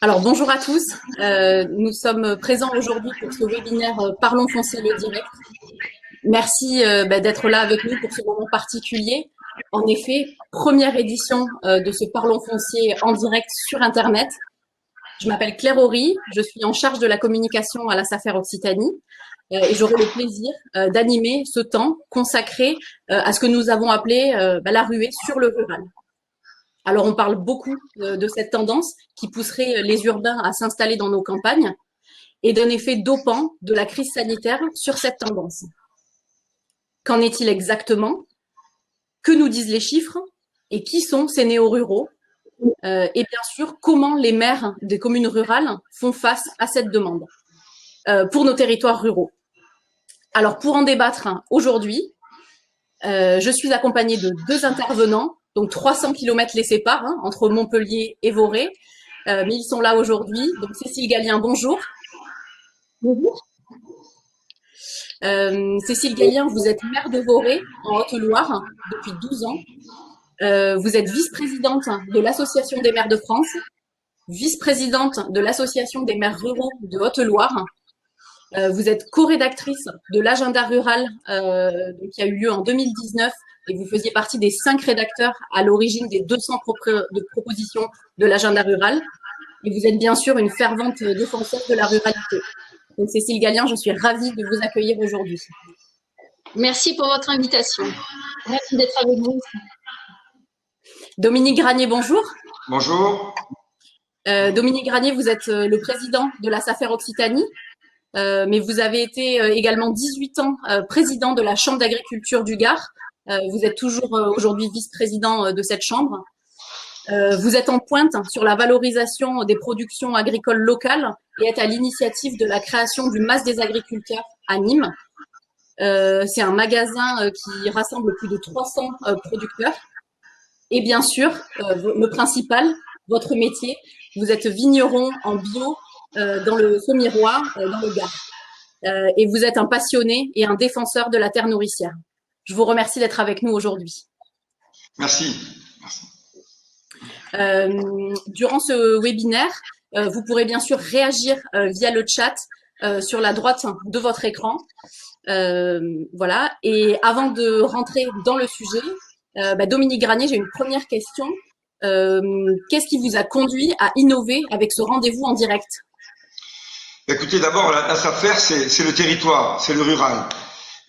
Alors bonjour à tous, nous sommes présents aujourd'hui pour ce webinaire Parlons foncier le direct. Merci d'être là avec nous pour ce moment particulier. En effet, première édition de ce Parlons foncier en direct sur Internet. Je m'appelle Claire Horry, je suis en charge de la communication à la SAFER Occitanie et j'aurai le plaisir d'animer ce temps consacré à ce que nous avons appelé la ruée sur le rural. Alors, on parle beaucoup de cette tendance qui pousserait les urbains à s'installer dans nos campagnes et d'un effet dopant de la crise sanitaire sur cette tendance. Qu'en est-il exactement? Que nous disent les chiffres? Et qui sont ces néo-ruraux? Et bien sûr, comment les maires des communes rurales font face à cette demande pour nos territoires ruraux? Alors, pour en débattre aujourd'hui, je suis accompagnée de deux intervenants. Donc 300 km les séparent entre Montpellier et Vorey, mais ils sont là aujourd'hui. Donc Cécile Gallien, bonjour. Bonjour. Cécile Gallien, vous êtes maire de Vorey en Haute-Loire depuis 12 ans. Vous êtes vice-présidente de l'Association des maires de France, vice-présidente de l'Association des maires ruraux de Haute-Loire. Vous êtes co-rédactrice de l'agenda rural qui a eu lieu en 2019 et vous faisiez partie des 5 rédacteurs à l'origine des 200 propositions de l'agenda rural. Et vous êtes bien sûr une fervente défenseuse de la ruralité. Donc Cécile Gallien, je suis ravie de vous accueillir aujourd'hui. Merci pour votre invitation. Merci d'être avec vous. Dominique Granier, bonjour. Bonjour. Dominique Granier, vous êtes le président de la SAFER Occitanie. Mais vous avez été également 18 ans président de la Chambre d'agriculture du Gard. Vous êtes toujours aujourd'hui vice-président de cette chambre. Vous êtes en pointe sur la valorisation des productions agricoles locales et êtes à l'initiative de la création du Mas des agriculteurs à Nîmes. C'est un magasin qui rassemble plus de 300 producteurs. Et bien sûr, le principal, votre métier, vous êtes vigneron en bio dans le Saulx-Miroir, dans le Gard. Et vous êtes un passionné et un défenseur de la terre nourricière. Je vous remercie d'être avec nous aujourd'hui. Merci. Durant ce webinaire, vous pourrez bien sûr réagir via le chat sur la droite de votre écran. Voilà. Et avant de rentrer dans le sujet, Dominique Granier, j'ai une première question. Qu'est-ce qui vous a conduit à innover avec ce rendez-vous en direct? Écoutez, d'abord, la SAFER, c'est le territoire, c'est le rural.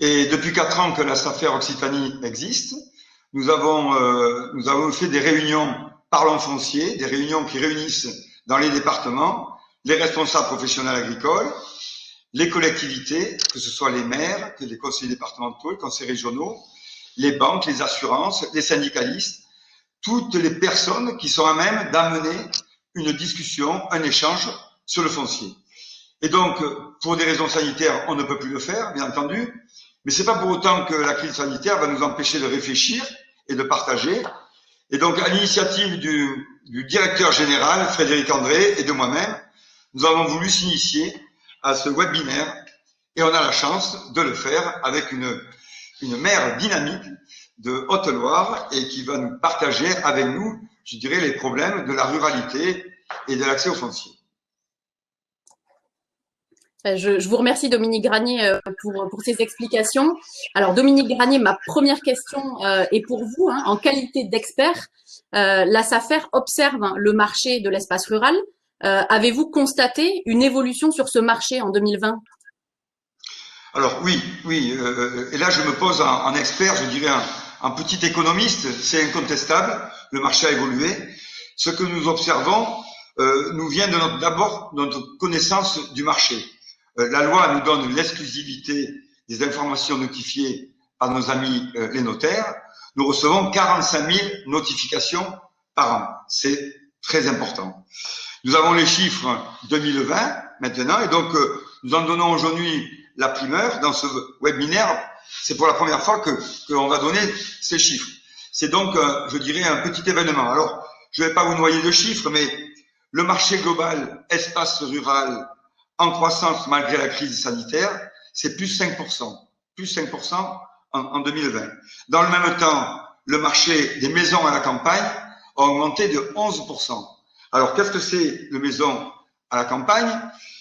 Et depuis 4 ans que la SAFER Occitanie existe, nous avons fait des réunions Parlons foncier, des réunions qui réunissent dans les départements les responsables professionnels agricoles, les collectivités, que ce soit les maires, que les conseillers départementaux, les conseils régionaux, les banques, les assurances, les syndicalistes, toutes les personnes qui sont à même d'amener une discussion, un échange sur le foncier. Et donc, pour des raisons sanitaires, on ne peut plus le faire, bien entendu, mais c'est pas pour autant que la crise sanitaire va nous empêcher de réfléchir et de partager. Et donc, à l'initiative du directeur général, Frédéric André, et de moi-même, nous avons voulu s'initier à ce webinaire et on a la chance de le faire avec une maire dynamique de Haute-Loire et qui va nous partager avec nous, je dirais, les problèmes de la ruralité et de l'accès au foncier. Je vous remercie Dominique Granier pour ces explications. Alors Dominique Granier, ma première question est pour vous. En qualité d'expert, la SAFER observe le marché de l'espace rural. Avez-vous constaté une évolution sur ce marché en 2020? Alors oui. Et là je me pose en expert, je dirais un petit économiste, c'est incontestable, le marché a évolué. Ce que nous observons nous vient d'abord de notre connaissance du marché. La loi nous donne l'exclusivité des informations notifiées par nos amis les notaires. Nous recevons 45 000 notifications par an. C'est très important. Nous avons les chiffres 2020 maintenant et donc nous en donnons aujourd'hui la primeur dans ce webinaire. C'est pour la première fois qu'on va donner ces chiffres. C'est donc, je dirais, un petit événement. Alors, je ne vais pas vous noyer de chiffres, mais le marché global espace rural en croissance malgré la crise sanitaire, c'est plus 5%. Plus 5% en 2020. Dans le même temps, le marché des maisons à la campagne a augmenté de 11%. Alors, qu'est-ce que c'est le maison à la campagne?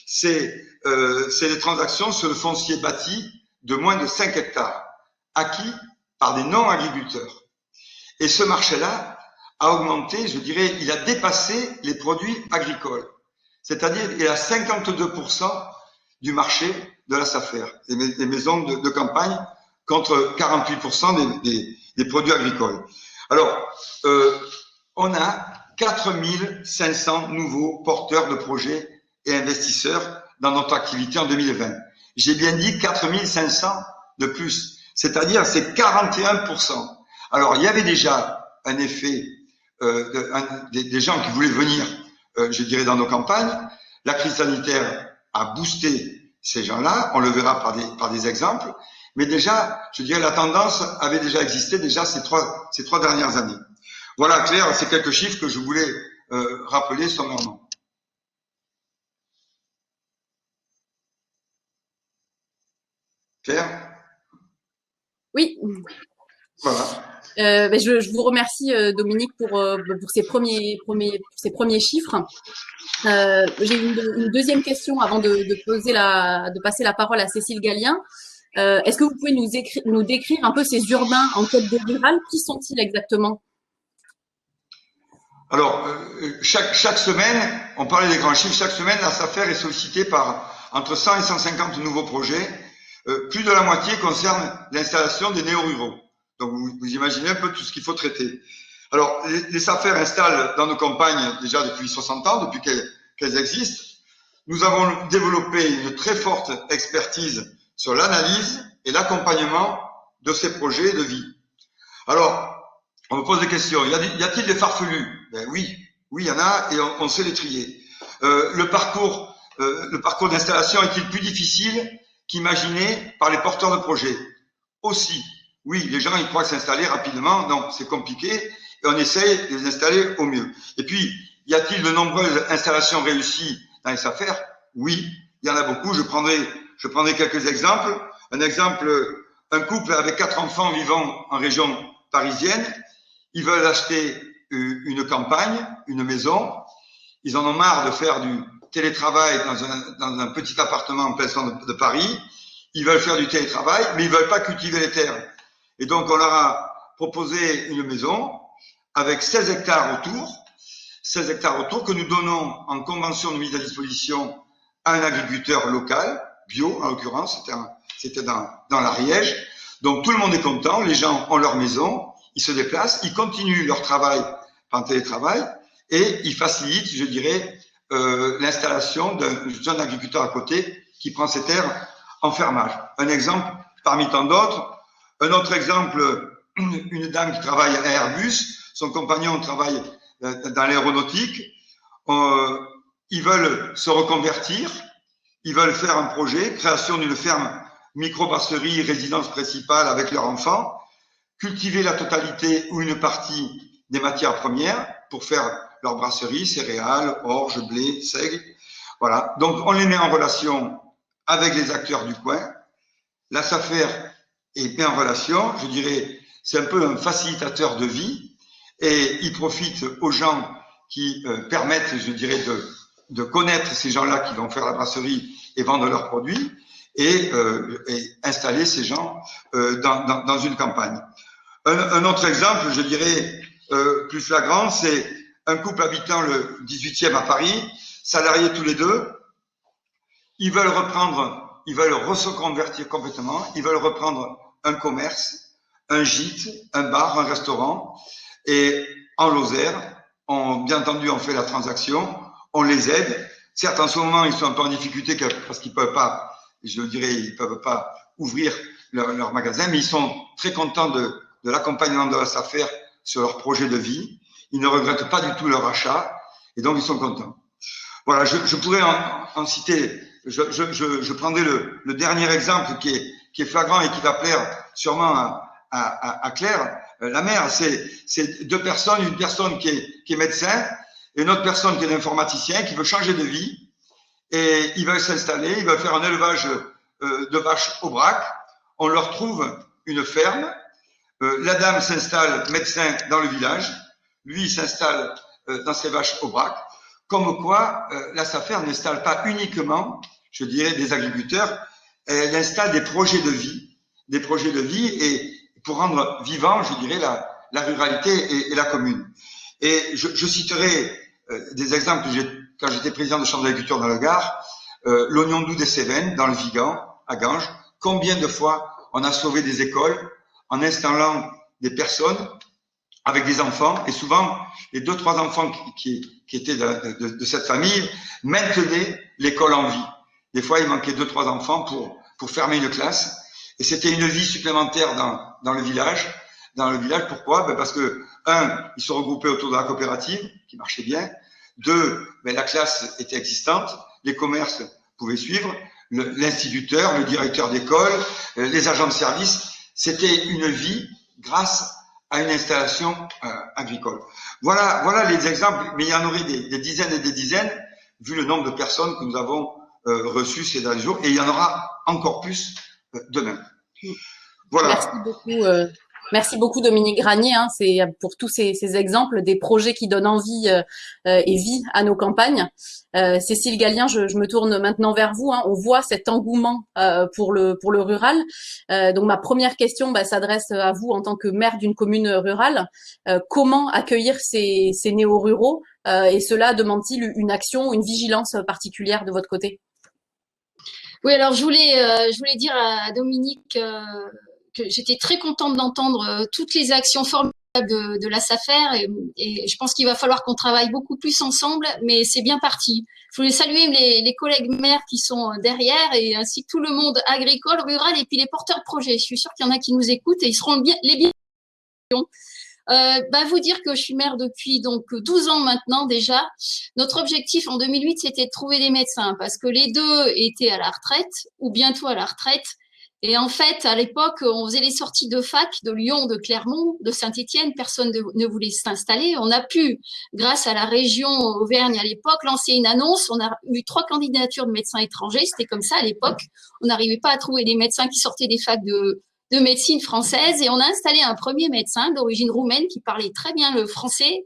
C'est des transactions sur le foncier bâti de moins de 5 hectares, acquis par des non-agriculteurs. Et ce marché-là a augmenté, je dirais, il a dépassé les produits agricoles. C'est-à-dire, il a 52% du marché de la SAFER, des maisons de campagne, contre 48% des produits agricoles. Alors, on a 4500 nouveaux porteurs de projets et investisseurs dans notre activité en 2020. J'ai bien dit 4500 de plus, c'est-à-dire c'est 41%. Alors, il y avait déjà un effet des gens qui voulaient venir, je dirais, dans nos campagnes. La crise sanitaire a boosté ces gens-là, on le verra par des exemples, mais déjà, je dirais, la tendance avait déjà existé déjà ces trois dernières années. Voilà, Claire, c'est quelques chiffres que je voulais rappeler sommairement. Claire? Oui. Voilà. Je vous remercie, Dominique, pour ces premiers chiffres. J'ai une deuxième question avant de passer la parole à Cécile Gallien. Est-ce que vous pouvez nous décrire un peu ces urbains en quête de rural? Qui sont-ils exactement? Alors, chaque semaine, on parlait des grands chiffres, chaque semaine, la SAFER est sollicitée par entre 100 et 150 nouveaux projets. Plus de la moitié concerne l'installation des néo-ruraux. Donc, vous imaginez un peu tout ce qu'il faut traiter. Alors, les SAFER installent dans nos campagnes déjà depuis 60 ans, depuis qu'elles existent. Nous avons développé une très forte expertise sur l'analyse et l'accompagnement de ces projets de vie. Alors, on me pose des questions. Y a-t-il des farfelus? Ben oui, il y en a et on sait les trier. Le parcours d'installation est-il plus difficile qu'imaginé par les porteurs de projets? Aussi, oui, les gens ils croient s'installer rapidement. Non, c'est compliqué et on essaye de les installer au mieux. Et puis, y a-t-il de nombreuses installations réussies dans les SAFER? Oui, il y en a beaucoup. Je prendrai quelques exemples. Un exemple, un couple avec 4 enfants vivant en région parisienne. Ils veulent acheter une campagne, une maison. Ils en ont marre de faire du télétravail dans un petit appartement en plein centre de Paris. Ils veulent faire du télétravail, mais ils veulent pas cultiver les terres. Et donc, on leur a proposé une maison avec 16 hectares autour que nous donnons en convention de mise à disposition à un agriculteur local, bio en l'occurrence, c'était dans l'Ariège. Donc, tout le monde est content, les gens ont leur maison, ils se déplacent, ils continuent leur travail en télétravail et ils facilitent, je dirais, l'installation d'un jeune agriculteur à côté qui prend ses terres en fermage. Un exemple parmi tant d'autres. Un autre exemple, une dame qui travaille à Airbus, son compagnon travaille dans l'aéronautique. Ils veulent se reconvertir, ils veulent faire un projet, création d'une ferme microbrasserie, résidence principale avec leurs enfants, cultiver la totalité ou une partie des matières premières pour faire leur brasserie, céréales, orge, blé, seigle. Voilà. Donc, on les met en relation avec les acteurs du coin. La SAFER est bien en relation. Je dirais, c'est un peu un facilitateur de vie et il profite aux gens qui permettent, je dirais, de connaître ces gens-là qui vont faire la brasserie et vendre leurs produits et installer ces gens dans une campagne. Un autre exemple, je dirais, plus flagrant, c'est un couple habitant le 18e à Paris, salariés tous les deux. Ils veulent se convertir complètement. Ils veulent reprendre un commerce, un gîte, un bar, un restaurant. Et en Lozère, bien entendu, on fait la transaction, on les aide. Certes, en ce moment, ils sont un peu en difficulté parce qu'ils peuvent pas, je dirais, ils peuvent pas ouvrir leur magasin, mais ils sont très contents de l'accompagnement de la SAFER sur leur projet de vie. Ils ne regrettent pas du tout leur achat et donc ils sont contents. Voilà, je pourrais en citer, je prendrai le dernier exemple qui est flagrant et qui va plaire sûrement à Claire. La mère, c'est deux personnes, une personne qui est médecin et une autre personne qui est informaticien qui veut changer de vie et ils veulent s'installer, ils veulent faire un élevage de vaches au brac. On leur trouve une ferme. La dame s'installe médecin dans le village. Lui, il s'installe dans ses vaches au brac. comme quoi la SAFER n'installe pas uniquement, je dirais, des agriculteurs, elle installe des projets de vie et pour rendre vivant, je dirais, la ruralité et la commune. Et je citerai des exemples que quand j'étais président de chambre d'agriculture dans le Gard, l'oignon doux des Cévennes, dans le Vigan, à Ganges. Combien de fois on a sauvé des écoles en installant des personnes avec des enfants, et souvent les 2-3 enfants qui étaient de cette famille maintenaient l'école en vie. Des fois, il manquait 2-3 enfants pour fermer une classe, et c'était une vie supplémentaire dans le village. Dans le village, pourquoi? Parce que, ils se regroupaient autour de la coopérative, qui marchait bien. 2, la classe était existante, les commerces pouvaient suivre, l'instituteur, le directeur d'école, les agents de service. C'était une vie grâce à une installation agricole. Voilà les exemples, mais il y en aurait des dizaines et des dizaines, vu le nombre de personnes que nous avons reçues ces derniers jours, et il y en aura encore plus demain. Voilà. Merci beaucoup Dominique Granier, hein, c'est pour tous ces exemples des projets qui donnent envie et vie à nos campagnes. Cécile Gallien, je me tourne maintenant vers vous, hein. On voit cet engouement pour le rural. Donc ma première question s'adresse à vous en tant que maire d'une commune rurale. Comment accueillir ces néo-ruraux et cela demande-t-il une action, une vigilance particulière de votre côté? Oui, alors je voulais dire à Dominique que j'étais très contente d'entendre toutes les actions formidables de la SAFER et je pense qu'il va falloir qu'on travaille beaucoup plus ensemble, mais c'est bien parti. Je voulais saluer les collègues maires qui sont derrière et ainsi que tout le monde agricole, rural et puis les porteurs de projets. Je suis sûre qu'il y en a qui nous écoutent et ils seront les bienvenus. Vous dire que je suis maire depuis donc 12 ans maintenant déjà. Notre objectif en 2008, c'était de trouver des médecins parce que les deux étaient à la retraite ou bientôt à la retraite. Et en fait, à l'époque, on faisait les sorties de fac de Lyon, de Clermont, de Saint-Étienne. Personne ne voulait s'installer. On a pu, grâce à la région Auvergne à l'époque, lancer une annonce. On a eu 3 candidatures de médecins étrangers. C'était comme ça à l'époque. On n'arrivait pas à trouver des médecins qui sortaient des facs de médecine française. Et on a installé un premier médecin d'origine roumaine qui parlait très bien le français.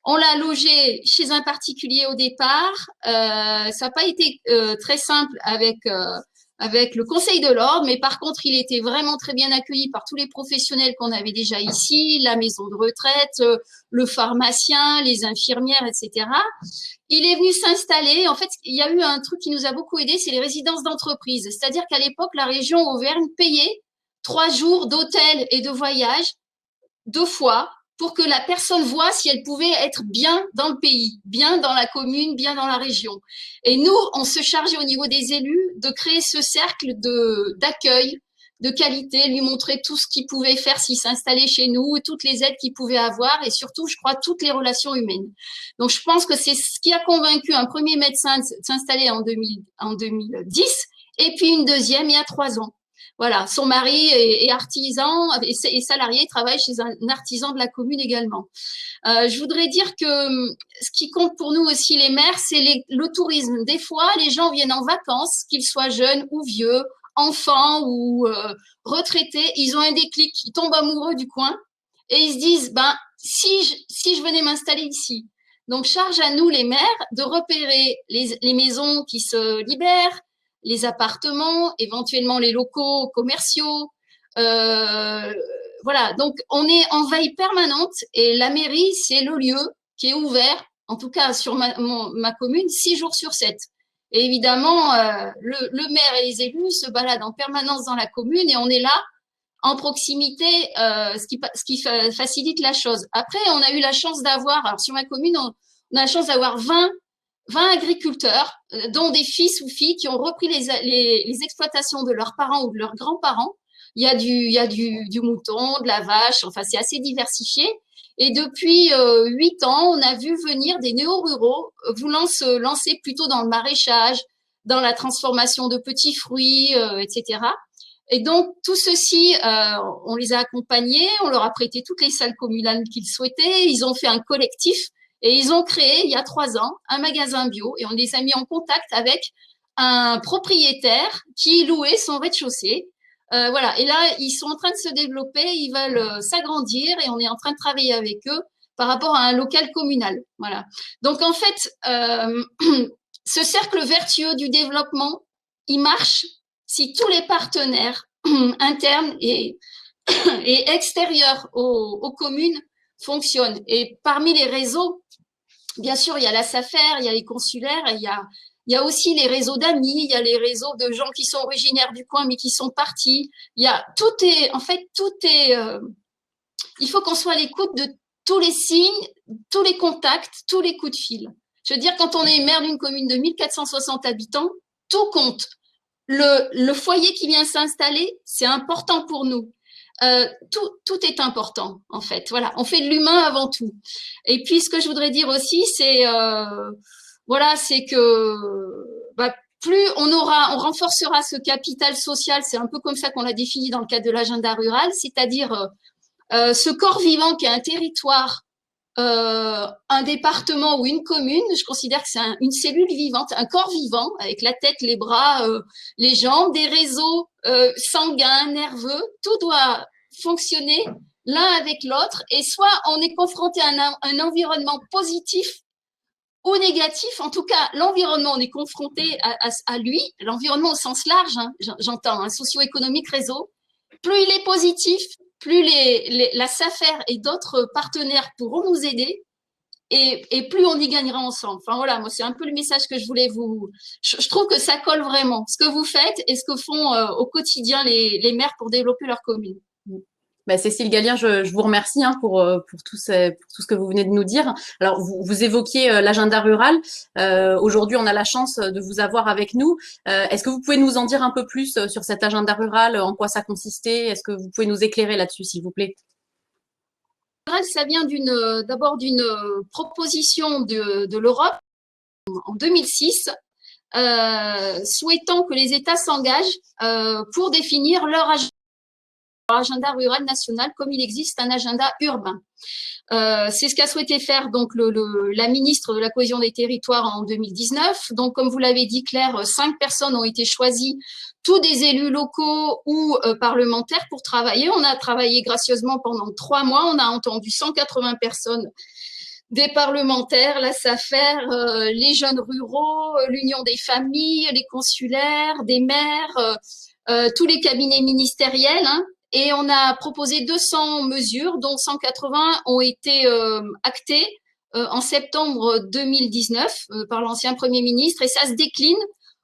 On l'a logé chez un particulier au départ. Ça n'a pas été très simple avec le conseil de l'ordre, mais par contre, il était vraiment très bien accueilli par tous les professionnels qu'on avait déjà ici, la maison de retraite, le pharmacien, les infirmières, etc. Il est venu s'installer. En fait, il y a eu un truc qui nous a beaucoup aidé, c'est les résidences d'entreprise. C'est-à-dire qu'à l'époque, la région Auvergne payait 3 jours d'hôtel et de voyage 2 fois pour que la personne voie si elle pouvait être bien dans le pays, bien dans la commune, bien dans la région. Et nous, on se chargeait au niveau des élus de créer ce cercle d'accueil, de qualité, lui montrer tout ce qu'il pouvait faire s'il s'installait chez nous, toutes les aides qu'il pouvait avoir et surtout, je crois, toutes les relations humaines. Donc, je pense que c'est ce qui a convaincu un premier médecin de s'installer en 2010 et puis une deuxième il y a 3 ans. Voilà, son mari est artisan et salarié, il travaille chez un artisan de la commune également. Je voudrais dire que ce qui compte pour nous aussi les maires, c'est le tourisme. Des fois, les gens viennent en vacances, qu'ils soient jeunes ou vieux, enfants ou retraités, ils ont un déclic, ils tombent amoureux du coin et ils se disent, si je venais m'installer ici. Donc, charge à nous les maires de repérer les maisons qui se libèrent, les appartements, éventuellement les locaux commerciaux. Voilà, donc on est en veille permanente et la mairie, c'est le lieu qui est ouvert, en tout cas sur ma commune, 6 jours sur 7. Et évidemment, le maire et les élus se baladent en permanence dans la commune et on est là en proximité, ce qui facilite la chose. Après, on a eu la chance d'avoir, alors sur ma commune, on a la chance d'avoir 20 agriculteurs, dont des fils ou filles qui ont repris les exploitations de leurs parents ou de leurs grands-parents. Il y a du mouton, de la vache, enfin c'est assez diversifié. Et depuis 8 ans, on a vu venir des néo-ruraux voulant se lancer plutôt dans le maraîchage, dans la transformation de petits fruits, etc. Et donc, tout ceci, on les a accompagnés, on leur a prêté toutes les salles communales qu'ils souhaitaient, ils ont fait un collectif et ils ont créé, il y a 3 ans, un magasin bio et on les a mis en contact avec un propriétaire qui louait son rez-de-chaussée. Voilà. Et là, ils sont en train de se développer, ils veulent s'agrandir et on est en train de travailler avec eux par rapport à un local communal. Voilà. Donc, en fait, ce cercle vertueux du développement, il marche si tous les partenaires internes et extérieurs aux communes fonctionnent. Et parmi les réseaux, bien sûr, il y a la SAFER, il y a les consulaires, il y a aussi les réseaux d'amis, il y a les réseaux de gens qui sont originaires du coin mais qui sont partis. Il faut qu'on soit à l'écoute de tous les signes, tous les contacts, tous les coups de fil. Je veux dire, quand on est maire d'une commune de 1460 habitants, tout compte. Le foyer qui vient s'installer, c'est important pour nous. Tout est important, en fait. Voilà, on fait de l'humain avant tout. Et puis, ce que je voudrais dire aussi, c'est que plus on renforcera ce capital social. C'est un peu comme ça qu'on l'a défini dans le cadre de l'agenda rural, c'est-à-dire ce corps vivant qui est un territoire, un département ou une commune. Je considère que c'est une cellule vivante, un corps vivant avec la tête, les bras, les jambes, des réseaux sanguins, nerveux. Tout doit fonctionner l'un avec l'autre, et soit on est confronté à un environnement positif ou négatif. En tout cas, l'environnement, on est confronté à lui, l'environnement au sens large, hein, j'entends, socio-économique, réseau. Plus il est positif, plus la SAFER et d'autres partenaires pourront nous aider, et plus on y gagnera ensemble. Enfin voilà, moi c'est un peu le message que je voulais je trouve que ça colle vraiment, ce que vous faites et ce que font au quotidien les maires pour développer leur commune. Cécile Gallien, je vous remercie pour tout ce que vous venez de nous dire. Alors, vous évoquiez l'agenda rural. Aujourd'hui, on a la chance de vous avoir avec nous. Est-ce que vous pouvez nous en dire un peu plus sur cet agenda rural, en quoi ça consistait? Est-ce que vous pouvez nous éclairer là-dessus, s'il vous plaît? Ça vient d'abord d'une proposition de l'Europe en 2006, souhaitant que les États s'engagent pour définir leur agenda rural national, comme il existe un agenda urbain. C'est ce qu'a souhaité faire donc la ministre de la Cohésion des Territoires en 2019. Donc, comme vous l'avez dit, Claire, 5 personnes ont été choisies, tous des élus locaux ou parlementaires, pour travailler. On a travaillé gracieusement pendant 3 mois. On a entendu 180 personnes, des parlementaires, la SAFER, les jeunes ruraux, l'Union des familles, les consulaires, des maires, tous les cabinets ministériels, hein. Et on a proposé 200 mesures, dont 180 ont été actées en septembre 2019 par l'ancien Premier ministre, et ça se décline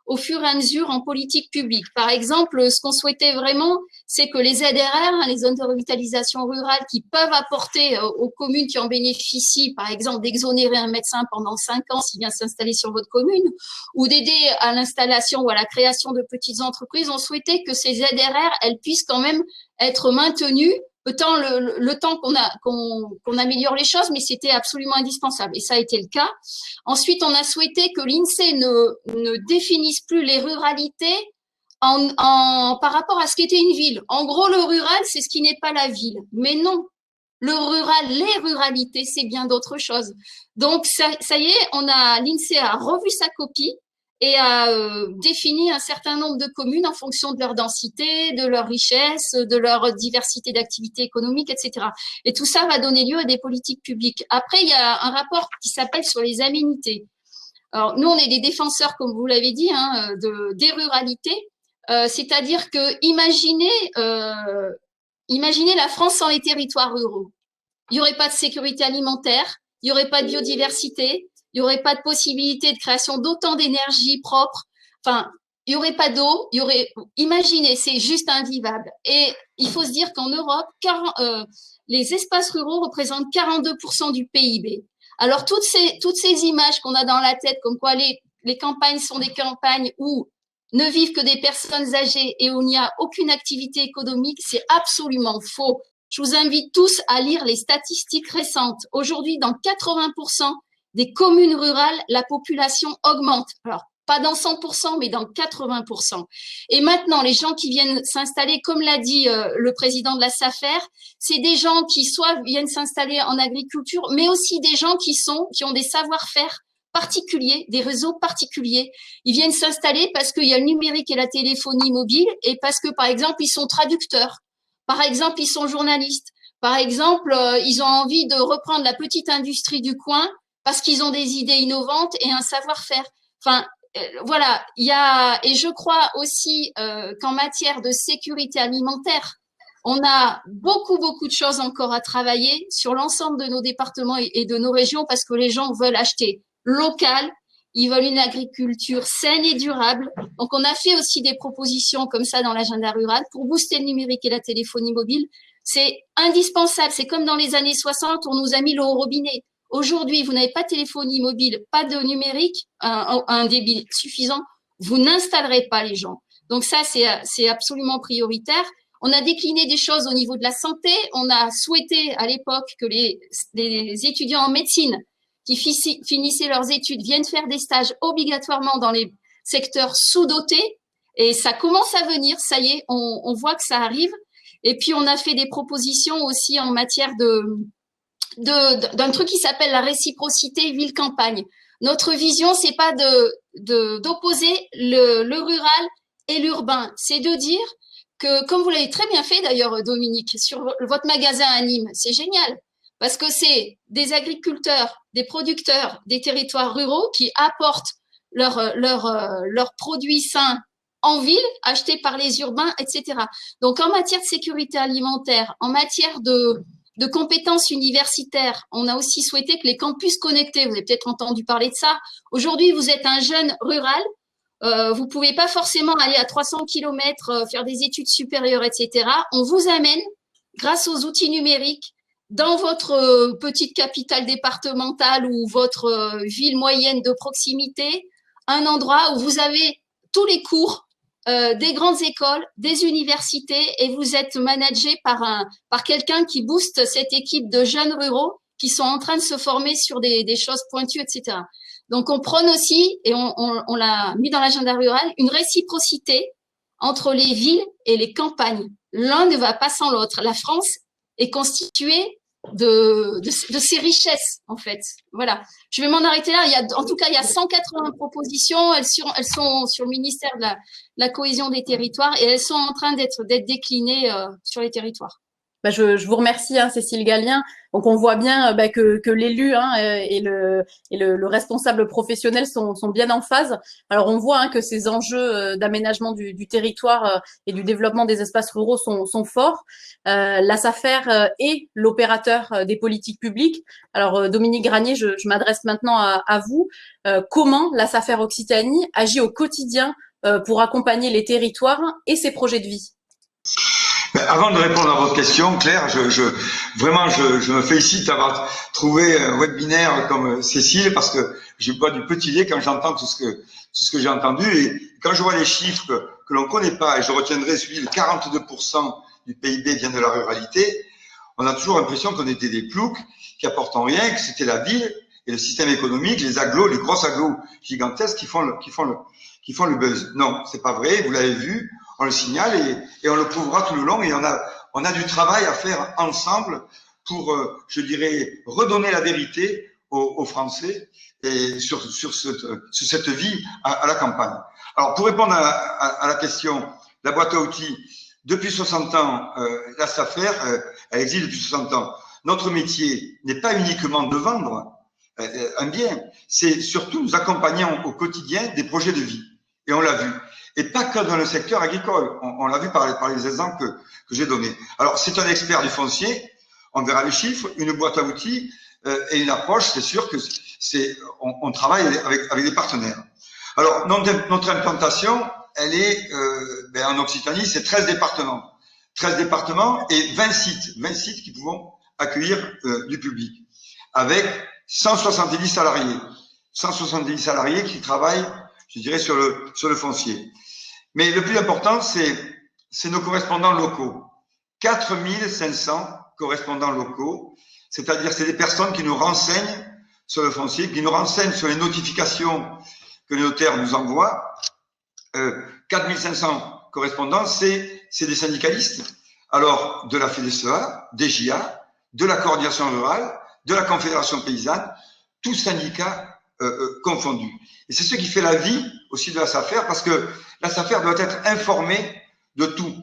au fur et à mesure en politique publique. Par exemple, ce qu'on souhaitait vraiment, c'est que les ZRR, les zones de revitalisation rurale, qui peuvent apporter aux communes qui en bénéficient, par exemple, d'exonérer un médecin pendant 5 ans s'il vient s'installer sur votre commune, ou d'aider à l'installation ou à la création de petites entreprises. On souhaitait que ces ZRR, elles puissent quand même être maintenues le temps qu'on améliore les choses, mais c'était absolument indispensable, et ça a été le cas. Ensuite, on a souhaité que l'INSEE ne définisse plus les ruralités par rapport à ce qu'était une ville. En gros, le rural, c'est ce qui n'est pas la ville. Mais non, le rural, les ruralités, c'est bien d'autres choses. Donc, ça y est, l'INSEE a revu sa copie et a défini un certain nombre de communes en fonction de leur densité, de leur richesse, de leur diversité d'activités économiques, etc. Et tout ça va donner lieu à des politiques publiques. Après, il y a un rapport qui s'appelle sur les aménités. Alors, nous, on est des défenseurs, comme vous l'avez dit, des ruralités. C'est-à-dire que imaginez la France sans les territoires ruraux. Il n'y aurait pas de sécurité alimentaire, il n'y aurait pas de biodiversité, il n'y aurait pas de possibilité de création d'autant d'énergie propre. Enfin, il n'y aurait pas d'eau. Imaginez, c'est juste invivable. Et il faut se dire qu'en Europe, les espaces ruraux représentent 42% du PIB. Alors, toutes ces images qu'on a dans la tête, comme quoi les campagnes sont des campagnes où ne vivent que des personnes âgées et où il n'y a aucune activité économique, c'est absolument faux. Je vous invite tous à lire les statistiques récentes. Aujourd'hui, dans 80% des communes rurales, la population augmente. Alors, pas dans 100%, mais dans 80%. Et maintenant, les gens qui viennent s'installer, comme l'a dit le président de la SAFER, c'est des gens qui soit viennent s'installer en agriculture, mais aussi des gens qui ont des savoir-faire particuliers, des réseaux particuliers. Ils viennent s'installer parce qu'il y a le numérique et la téléphonie mobile, et parce que, par exemple, ils sont traducteurs. Par exemple, ils sont journalistes. Par exemple, ils ont envie de reprendre la petite industrie du coin parce qu'ils ont des idées innovantes et un savoir-faire. Enfin, voilà, et je crois aussi qu'en matière de sécurité alimentaire, on a beaucoup, beaucoup de choses encore à travailler sur l'ensemble de nos départements et de nos régions parce que les gens veulent acheter local, ils veulent une agriculture saine et durable. Donc, on a fait aussi des propositions comme ça dans l'agenda rural pour booster le numérique et la téléphonie mobile. C'est indispensable. C'est comme dans les années 60, on nous a mis l'eau au robinet. Aujourd'hui, vous n'avez pas de téléphonie mobile, pas de numérique, un débit suffisant, vous n'installerez pas les gens. Donc ça, c'est absolument prioritaire. On a décliné des choses au niveau de la santé. On a souhaité à l'époque que les étudiants en médecine qui finissaient leurs études viennent faire des stages obligatoirement dans les secteurs sous-dotés. Et ça commence à venir, ça y est, on voit que ça arrive. Et puis, on a fait des propositions aussi en matière d'un truc qui s'appelle la réciprocité ville-campagne. Notre vision, c'est pas d'opposer le rural et l'urbain. C'est de dire que, comme vous l'avez très bien fait d'ailleurs, Dominique, sur votre magasin à Nîmes, c'est génial. Parce que c'est des agriculteurs, des producteurs des territoires ruraux qui apportent leurs produits sains en ville, achetés par les urbains, etc. Donc, en matière de sécurité alimentaire, en matière de compétences universitaires, on a aussi souhaité que les campus connectés, vous avez peut-être entendu parler de ça. Aujourd'hui, vous êtes un jeune rural, vous pouvez pas forcément aller à 300 kilomètres, faire des études supérieures, etc. On vous amène, grâce aux outils numériques, dans votre petite capitale départementale ou votre ville moyenne de proximité, un endroit où vous avez tous les cours des grandes écoles, des universités, et vous êtes managé par quelqu'un qui booste cette équipe de jeunes ruraux qui sont en train de se former sur des choses pointues, etc. Donc, on prône aussi, et on l'a mis dans l'agenda rural, une réciprocité entre les villes et les campagnes. L'un ne va pas sans l'autre. La France est constituée de ces richesses, en fait. Voilà. Je vais m'en arrêter là. En tout cas, il y a 180 propositions. Elles sont sur le ministère de la cohésion des territoires et elles sont en train d'être déclinées sur les territoires. Je vous remercie, Cécile Gallien. Donc, on voit bien que l'élu et le responsable professionnel sont bien en phase. Alors, on voit que ces enjeux d'aménagement du territoire et du développement des espaces ruraux sont forts. La SAFER est l'opérateur des politiques publiques. Alors, Dominique Granier, je m'adresse maintenant à vous. Comment la SAFER Occitanie agit au quotidien pour accompagner les territoires et ses projets de vie? Avant de répondre à votre question, Claire, vraiment, je me félicite d'avoir trouvé un webinaire comme Cécile parce que je bois du petit lait quand j'entends tout ce que j'ai entendu et quand je vois les chiffres que l'on connaît pas et je retiendrai celui de 42% du PIB vient de la ruralité, on a toujours l'impression qu'on était des ploucs qui apportent rien, que c'était la ville et le système économique, les grosses agglos gigantesques qui font le buzz. Non, c'est pas vrai, vous l'avez vu. On le signale et on le prouvera tout le long et on a du travail à faire ensemble pour, je dirais, redonner la vérité aux Français et sur cette vie à la campagne. Alors, pour répondre à la question, la boîte à outils, depuis 60 ans, la SAFER, elle existe depuis 60 ans. Notre métier n'est pas uniquement de vendre un bien, c'est surtout nous accompagner au quotidien des projets de vie. Et on l'a vu. Et pas que dans le secteur agricole. On l'a vu par les exemples que j'ai donnés. Alors, c'est un expert du foncier. On verra les chiffres, une boîte à outils et une approche. C'est sûr que on travaille avec des partenaires. Alors, notre implantation, elle est en Occitanie, c'est 13 départements. 13 départements et 20 sites qui pourront accueillir du public. Avec 170 salariés. 170 salariés qui travaillent, je dirais, sur le foncier. Mais le plus important, c'est nos correspondants locaux. 4500 correspondants locaux, c'est-à-dire c'est des personnes qui nous renseignent sur le foncier, qui nous renseignent sur les notifications que les notaires nous envoient. 4500 correspondants, c'est des syndicalistes. Alors, de la FEDESEA, des JA, de la coordination rurale, de la Confédération paysanne, tous syndicats confondus. Et c'est ce qui fait la vie aussi de la SAFER, parce que la SAFER doit être informée de tout,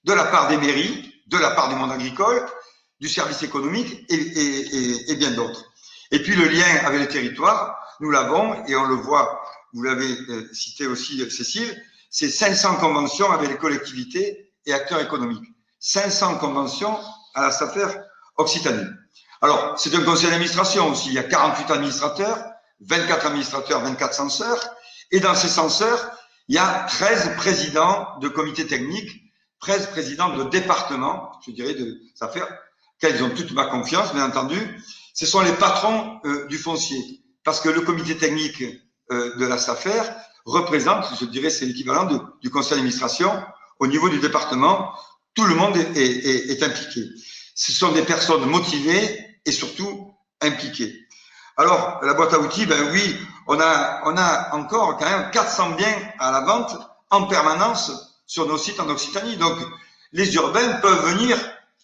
de la part des mairies, de la part du monde agricole, du service économique et bien d'autres. Et puis le lien avec les territoires, nous l'avons et on le voit, vous l'avez cité aussi Cécile, c'est 500 conventions avec les collectivités et acteurs économiques. 500 conventions à la SAFER Occitanie. Alors, c'est un conseil d'administration aussi, il y a 48 administrateurs, 24 administrateurs, 24 censeurs, et dans ces censeurs, il y a 13 présidents de comités techniques, 13 présidents de départements, je dirais, de SAFER, qu'ils ont toute ma confiance, bien entendu. Ce sont les patrons du foncier, parce que le comité technique de la SAFER représente, je dirais, c'est l'équivalent du conseil d'administration au niveau du département. Tout le monde est impliqué. Ce sont des personnes motivées et surtout impliquées. Alors, la boîte à outils, ben oui, on a encore quand même 400 biens à la vente en permanence sur nos sites en Occitanie. Donc, les urbains peuvent venir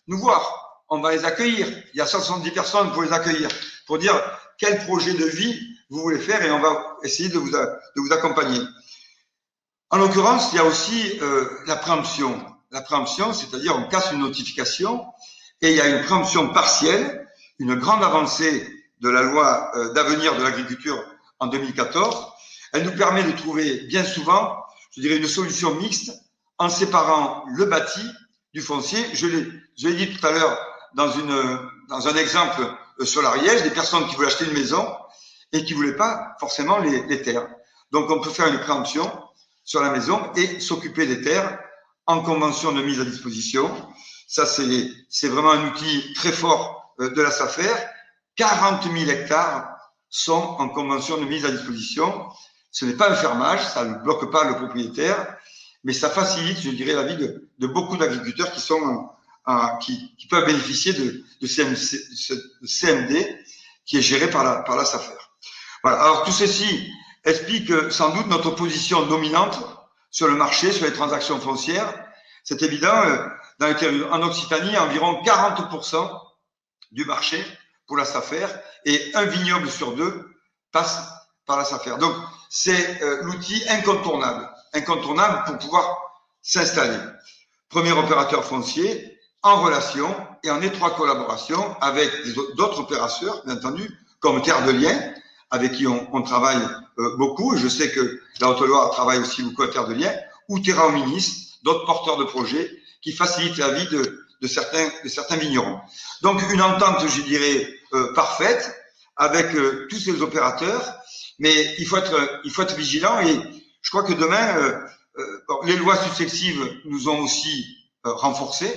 nous voir. On va les accueillir. Il y a 70 personnes pour les accueillir, pour dire quel projet de vie vous voulez faire et on va essayer de vous accompagner. En l'occurrence, il y a aussi la préemption. La préemption, c'est-à-dire on casse une notification et il y a une préemption partielle, une grande avancée de la loi d'avenir de l'agriculture en 2014. Elle nous permet de trouver bien souvent, je dirais, une solution mixte en séparant le bâti du foncier. Je l'ai dit tout à l'heure dans un exemple sur l'Ariège, des personnes qui voulaient acheter une maison et qui voulaient pas forcément les terres. Donc, on peut faire une préemption sur la maison et s'occuper des terres en convention de mise à disposition. Ça, c'est vraiment un outil très fort de la SAFER. 40 000 hectares sont en convention de mise à disposition. Ce n'est pas un fermage, ça ne bloque pas le propriétaire, mais ça facilite, je dirais, la vie de beaucoup d'agriculteurs qui peuvent bénéficier de CMD qui est géré par la SAFER. Voilà. Alors, tout ceci explique sans doute notre position dominante sur le marché, sur les transactions foncières. C'est évident, en Occitanie, environ 40% du marché pour la SAFER et un vignoble sur deux passe par la SAFER. Donc, c'est l'outil incontournable pour pouvoir s'installer. Premier opérateur foncier, en relation et en étroite collaboration avec d'autres opérateurs, bien entendu, comme Terre de Liens, avec qui on travaille beaucoup. Je sais que la Haute-Loire travaille aussi beaucoup à Terre de Liens, ou Terra Hominis, d'autres porteurs de projets qui facilitent la vie de certains vignerons. Donc, une entente, je dirais, parfaite avec tous ces opérateurs, mais il faut être vigilant et je crois que demain, les lois successives nous ont aussi renforcés.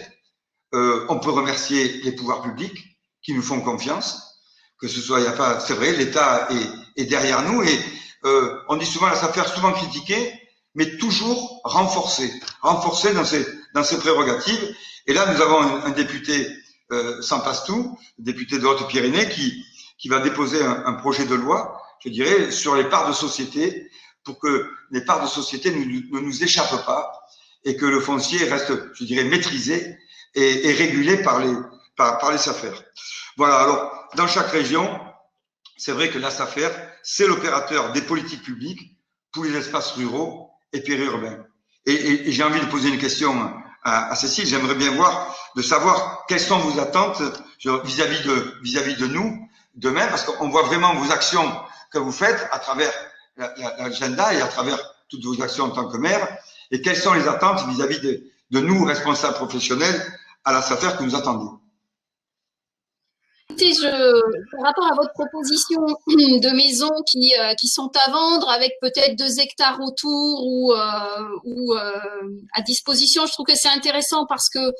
On peut remercier les pouvoirs publics qui nous font confiance, que ce soit, c'est vrai, l'État est derrière nous et on dit souvent la SAFER souvent critiquée, mais toujours renforcée dans ses prérogatives. Et là, nous avons un député sans passe-tout, député de Haute-Pyrénées, qui va déposer un projet de loi, je dirais, sur les parts de société, pour que les parts de société ne nous échappent pas et que le foncier reste, je dirais, maîtrisé et régulé par les SAFER. Voilà, alors, dans chaque région, c'est vrai que la SAFER, c'est l'opérateur des politiques publiques pour les espaces ruraux et périurbains. Et j'ai envie de poser une question à Cécile. J'aimerais bien savoir quelles sont vos attentes vis-à-vis de nous demain, parce qu'on voit vraiment vos actions que vous faites à travers l'agenda et à travers toutes vos actions en tant que maire. Et quelles sont les attentes vis-à-vis de nous, responsables professionnels, à la SAFER que nous attendons? Écoutez, par rapport à votre proposition de maisons qui sont à vendre avec peut-être 2 hectares autour ou à disposition, je trouve que c'est intéressant parce que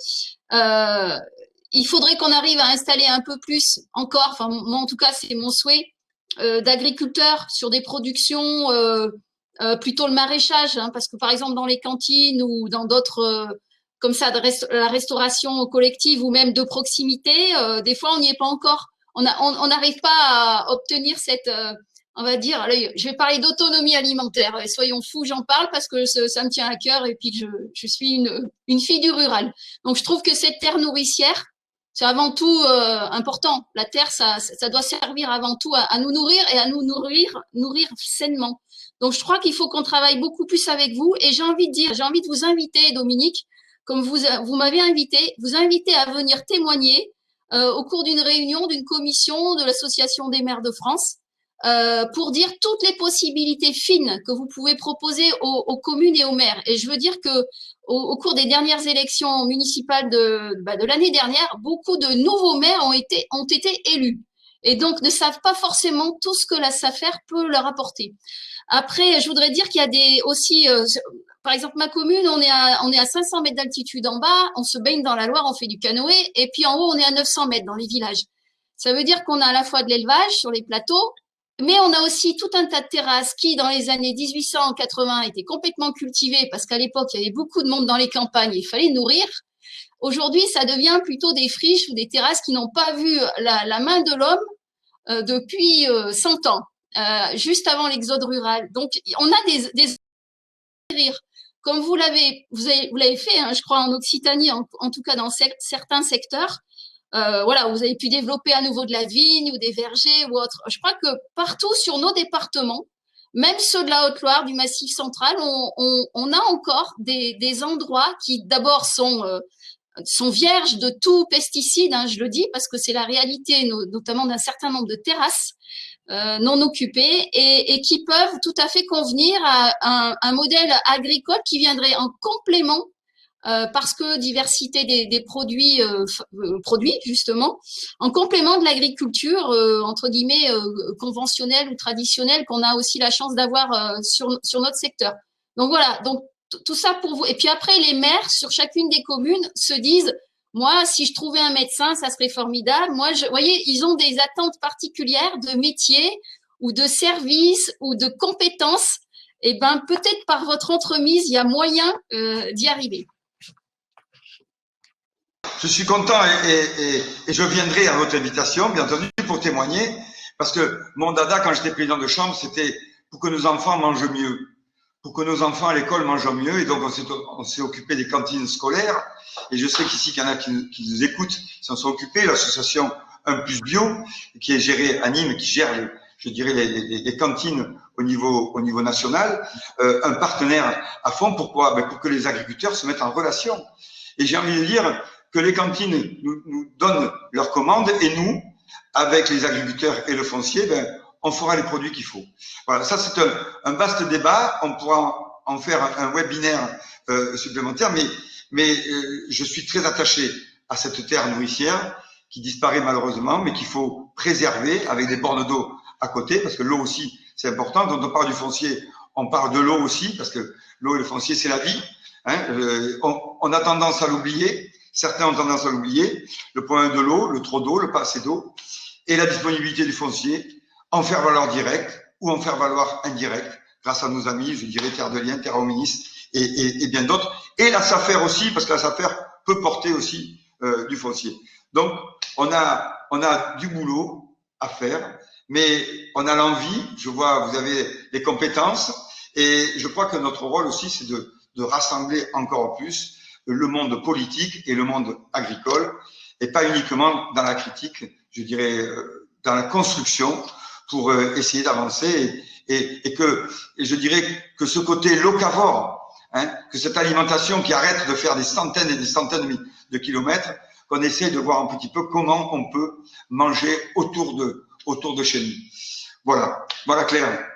il faudrait qu'on arrive à installer un peu plus encore, enfin moi en tout cas c'est mon souhait, d'agriculteurs sur des productions plutôt le maraîchage, hein, parce que par exemple dans les cantines ou dans d'autres comme ça, la restauration collective ou même de proximité, des fois, on n'y est pas encore. On n'arrive pas à obtenir cette, on va dire, allez, je vais parler d'autonomie alimentaire. Et soyons fous, j'en parle parce que ça me tient à cœur et puis que je suis une fille du rural. Donc, je trouve que cette terre nourricière, c'est avant tout important. La terre, ça doit servir avant tout à nous nourrir et à nous nourrir sainement. Donc, je crois qu'il faut qu'on travaille beaucoup plus avec vous. Et j'ai envie de vous inviter, Dominique, comme vous m'avez invité, vous inviter à venir témoigner au cours d'une réunion d'une commission de l'Association des maires de France pour dire toutes les possibilités fines que vous pouvez proposer aux communes et aux maires. Et je veux dire que au cours des dernières élections municipales de l'année dernière, beaucoup de nouveaux maires ont été élus et donc ne savent pas forcément tout ce que la SAFER peut leur apporter. Après, je voudrais dire qu'il y a aussi, par exemple, ma commune, on est à 500 mètres d'altitude en bas, on se baigne dans la Loire, on fait du canoë, et puis en haut, on est à 900 mètres dans les villages. Ça veut dire qu'on a à la fois de l'élevage sur les plateaux, mais on a aussi tout un tas de terrasses qui, dans les années 1880, étaient complètement cultivées parce qu'à l'époque, il y avait beaucoup de monde dans les campagnes et il fallait nourrir. Aujourd'hui, ça devient plutôt des friches ou des terrasses qui n'ont pas vu la main de l'homme depuis 100 ans. Juste avant l'exode rural. Donc, on a des rires. Comme vous l'avez fait, hein, je crois, en Occitanie, en tout cas dans certains secteurs. Voilà, vous avez pu développer à nouveau de la vigne ou des vergers ou autre. Je crois que partout sur nos départements, même ceux de la Haute-Loire, du Massif central, on a encore des endroits qui d'abord sont vierges de tout pesticide, hein, je le dis, parce que c'est la réalité, notamment d'un certain nombre de terrasses non occupées et qui peuvent tout à fait convenir à un modèle agricole qui viendrait en complément parce que diversité des produits, produits justement, en complément de l'agriculture entre guillemets conventionnelle ou traditionnelle qu'on a aussi la chance d'avoir sur notre secteur. Donc voilà, donc tout ça pour vous. Et puis après, les maires sur chacune des communes se disent moi, si je trouvais un médecin, ça serait formidable. Moi, vous voyez, ils ont des attentes particulières de métier ou de service ou de compétences. Et ben, peut-être par votre entremise, il y a moyen d'y arriver. Je suis content et je viendrai à votre invitation, bien entendu, pour témoigner, parce que mon dada, quand j'étais président de chambre, c'était pour que nos enfants mangent mieux, pour que nos enfants à l'école mangent mieux. Et donc, on s'est occupé des cantines scolaires. Et je sais qu'ici, qu'il y en a qui nous écoutent, qui s'en sont occupés. L'association 1 Plus Bio, qui est gérée à Nîmes, qui gère, je dirais, les cantines au niveau national, un partenaire à fond. Pourquoi? Ben pour que les agriculteurs se mettent en relation. Et j'ai envie de dire que les cantines nous donnent leurs commandes et nous, avec les agriculteurs et le foncier, ben, on fera les produits qu'il faut. Voilà, ça c'est un vaste débat. On pourra en faire un webinaire supplémentaire, mais je suis très attaché à cette terre nourricière qui disparaît malheureusement, mais qu'il faut préserver avec des bornes d'eau à côté, parce que l'eau aussi c'est important. Quand on parle du foncier, on parle de l'eau aussi, parce que l'eau et le foncier c'est la vie. Hein, on a tendance à l'oublier. Certains ont tendance à l'oublier. Le problème de l'eau, le trop d'eau, le pas assez d'eau, et la disponibilité du foncier, en faire valoir direct ou en faire valoir indirect, grâce à nos amis, je dirais Terre de Liens, Terra Hominis et bien d'autres. Et la SAFER aussi, parce que la SAFER peut porter aussi du foncier. Donc, on a du boulot à faire, mais on a l'envie. Je vois, vous avez les compétences, et je crois que notre rôle aussi, c'est de rassembler encore plus le monde politique et le monde agricole, et pas uniquement dans la critique, je dirais dans la construction, pour essayer d'avancer et je dirais que ce côté locavore, hein, que cette alimentation qui arrête de faire des centaines et des centaines de kilomètres, qu'on essaie de voir un petit peu comment on peut manger autour de chez nous. Voilà Claire.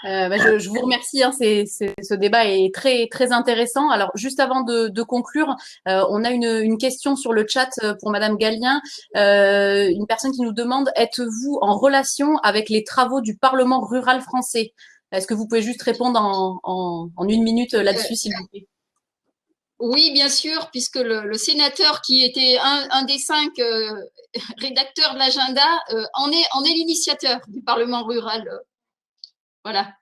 Je vous remercie. Hein, ce débat est très très intéressant. Alors, juste avant de conclure, on a une question sur le chat pour Madame Gallien. Une personne qui nous demande: êtes-vous en relation avec les travaux du Parlement rural français? Est-ce que vous pouvez juste répondre en 1 minute là-dessus, s'il vous plaît? Oui, bien sûr, puisque le sénateur qui était un des 5 rédacteurs de l'agenda en est l'initiateur du Parlement rural. Voilà,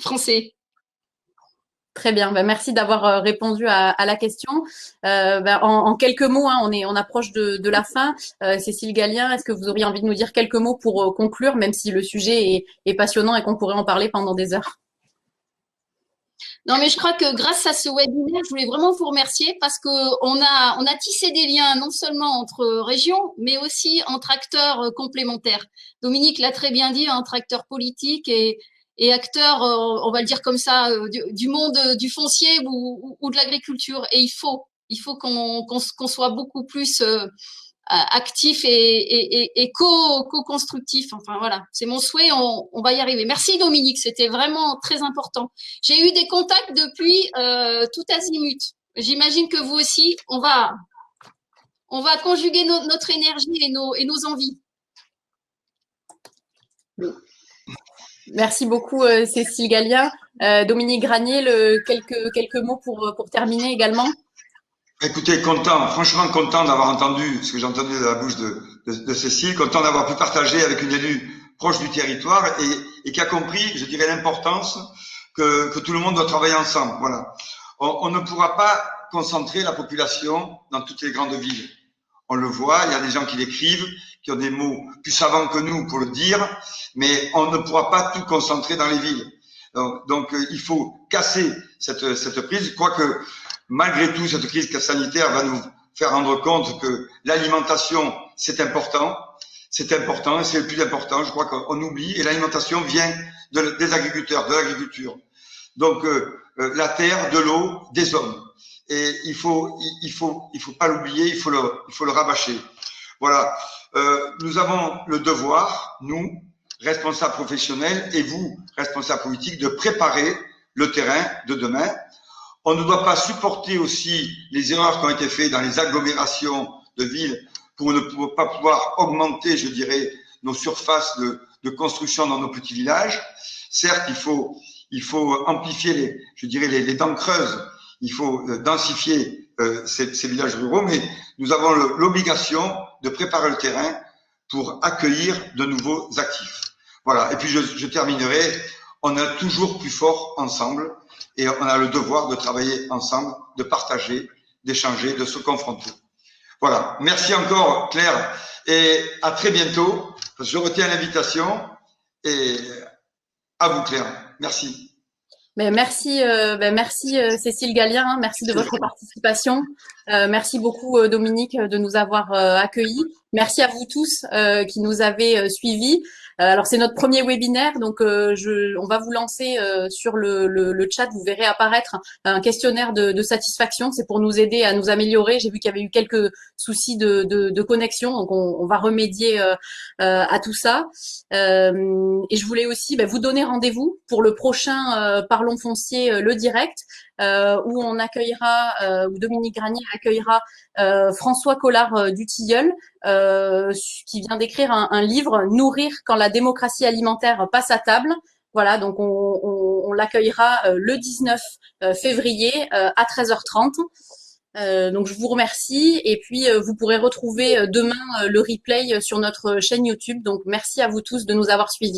français. Très bien, merci d'avoir répondu à la question. En quelques mots, hein, on approche de la fin. Cécile Gallien, est-ce que vous auriez envie de nous dire quelques mots pour conclure, même si le sujet est passionnant et qu'on pourrait en parler pendant des heures? Non, mais je crois que grâce à ce webinaire, je voulais vraiment vous remercier parce qu'on a tissé des liens non seulement entre régions, mais aussi entre acteurs complémentaires. Dominique l'a très bien dit, entre acteurs politiques et acteurs, on va le dire comme ça, du monde du foncier ou de l'agriculture. Et il faut qu'on soit beaucoup plus actif et co-constructif. Enfin voilà, c'est mon souhait, on va y arriver. Merci Dominique, c'était vraiment très important. J'ai eu des contacts depuis tout azimut. J'imagine que vous aussi, on va conjuguer notre énergie et nos envies. Merci beaucoup Cécile Gallien. Dominique Granier, quelques mots pour terminer également. Écoutez, content, franchement content d'avoir entendu ce que j'ai entendu de la bouche de Cécile, content d'avoir pu partager avec une élue proche du territoire et qui a compris, je dirais, l'importance que tout le monde doit travailler ensemble. Voilà. On ne pourra pas concentrer la population dans toutes les grandes villes. On le voit, il y a des gens qui l'écrivent, qui ont des mots plus savants que nous pour le dire, mais on ne pourra pas tout concentrer dans les villes. Donc il faut casser cette prise. Je crois que malgré tout, cette crise sanitaire va nous faire rendre compte que l'alimentation, c'est important et c'est le plus important. Je crois qu'on oublie, et l'alimentation vient des agriculteurs, de l'agriculture. Donc la terre, de l'eau, des hommes. Et il faut pas l'oublier, il faut le rabâcher. Voilà. Nous avons le devoir, nous, responsables professionnels, et vous, responsables politiques, de préparer le terrain de demain. On ne doit pas supporter aussi les erreurs qui ont été faites dans les agglomérations de villes pour ne pas pouvoir augmenter, je dirais, nos surfaces de construction dans nos petits villages. Certes, il faut amplifier les dents creuses. Il faut densifier ces villages ruraux, mais nous avons l'obligation de préparer le terrain pour accueillir de nouveaux actifs. Voilà. Et puis je terminerai. On est toujours plus fort ensemble et on a le devoir de travailler ensemble, de partager, d'échanger, de se confronter. Voilà. Merci encore Claire et à très bientôt. Je retiens l'invitation et à vous Claire. Merci. Merci Cécile Gallien, merci de votre participation. Merci beaucoup Dominique de nous avoir accueillis. Merci à vous tous qui nous avez suivis. Alors c'est notre premier webinaire, donc on va vous lancer sur le chat. Vous verrez apparaître un questionnaire de satisfaction. C'est pour nous aider à nous améliorer. J'ai vu qu'il y avait eu quelques soucis de connexion, donc on va remédier à tout ça. Et je voulais aussi vous donner rendez-vous pour le prochain Parlons Foncier, le direct, où on accueillera, où Dominique Granier accueillera François Collard du Tilleul, qui vient d'écrire un livre, Nourrir quand la démocratie alimentaire passe à table. Voilà, donc on l'accueillera le 19 février à 13h30. Donc je vous remercie et puis vous pourrez retrouver demain le replay sur notre chaîne YouTube. Donc merci à vous tous de nous avoir suivis.